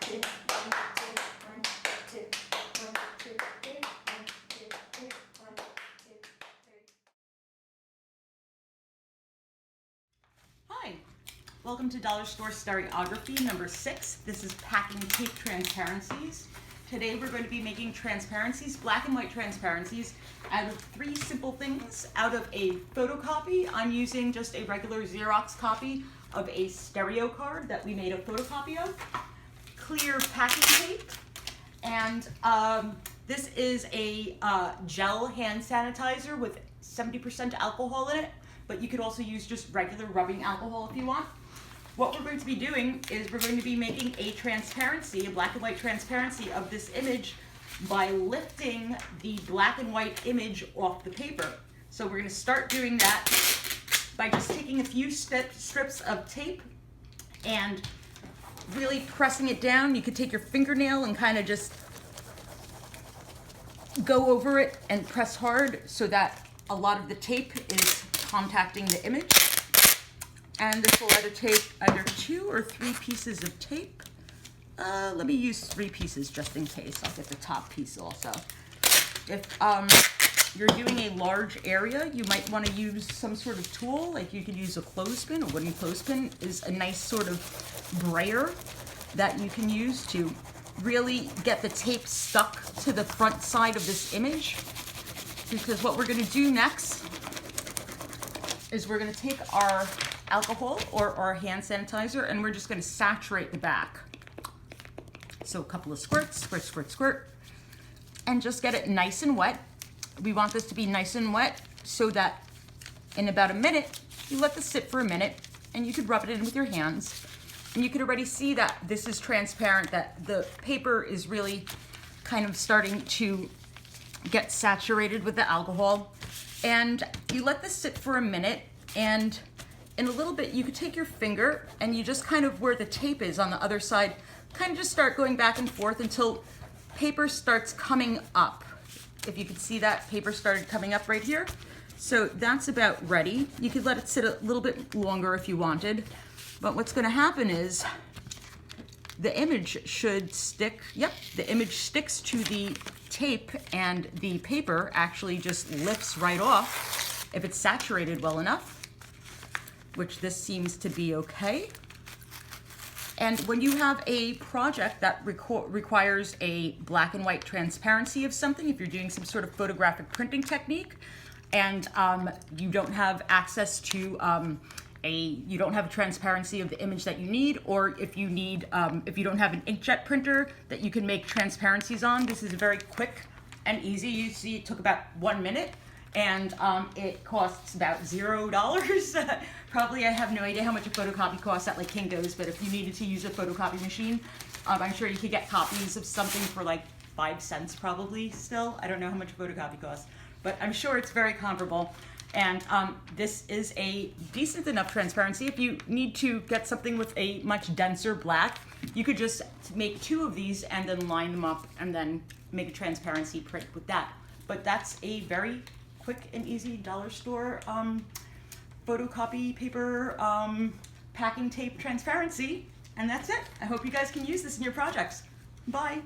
Hi, welcome to Dollar Store Stereography number 6. This is packing tape transparencies. Today we're going to be making transparencies, black and white transparencies, out of 3 simple things. Out of a photocopy, I'm using just a regular Xerox copy of a stereo card that we made a photocopy of, clear packing tape, and this is a gel hand sanitizer with 70% alcohol in it, but you could also use just regular rubbing alcohol if you want. What we're going to be doing is we're going to be making a transparency, a black and white transparency of this image by lifting the black and white image off the paper. So we're going to start doing that by just taking a few strips of tape and really pressing it down. You could take your fingernail and kind of just go over it and press hard so that a lot of the tape is contacting the image. And this will either take either 2 or 3 pieces of tape. Let me use 3 pieces just in case. I'll get the top piece also. If you're doing a large area, you might want to use some sort of tool. Like you could use a clothespin. A wooden clothespin is a nice sort of brayer that you can use to really get the tape stuck to the front side of this image. Because what we're going to do next is we're going to take our alcohol or our hand sanitizer and we're just going to saturate the back. So a couple of squirts, squirt, squirt, squirt, and just get it nice and wet. We want this to be nice and wet so that in about a minute, you let this sit for a minute and you could rub it in with your hands. And you could already see that this is transparent, that the paper is really kind of starting to get saturated with the alcohol. And you let this sit for a minute, and in a little bit you could take your finger and you just kind of where the tape is on the other side, kind of just start going back and forth until paper starts coming up. If you could see that, paper started coming up right here. So that's about ready. You could let it sit a little bit longer if you wanted. But what's going to happen is the image should stick. Yep, the image sticks to the tape and the paper actually just lifts right off if it's saturated well enough, which this seems to be okay. And when you have a project that requires a black and white transparency of something, if you're doing some sort of photographic printing technique and you don't have access to you don't have a transparency of the image that you need, or if you need, if you don't have an inkjet printer that you can make transparencies on, this is very quick and easy. You see it took about 1 minute and it costs about $0. Probably, I have no idea how much a photocopy costs at like Kinko's, but if you needed to use a photocopy machine, I'm sure you could get copies of something for like 5 cents probably still. I don't know how much a photocopy costs, but I'm sure it's very comparable. And this is a decent enough transparency. If you need to get something with a much denser black, you could just make 2 of these and then line them up and then make a transparency print with that. But that's a very quick and easy dollar store photocopy paper packing tape transparency. And that's it. I hope you guys can use this in your projects. Bye.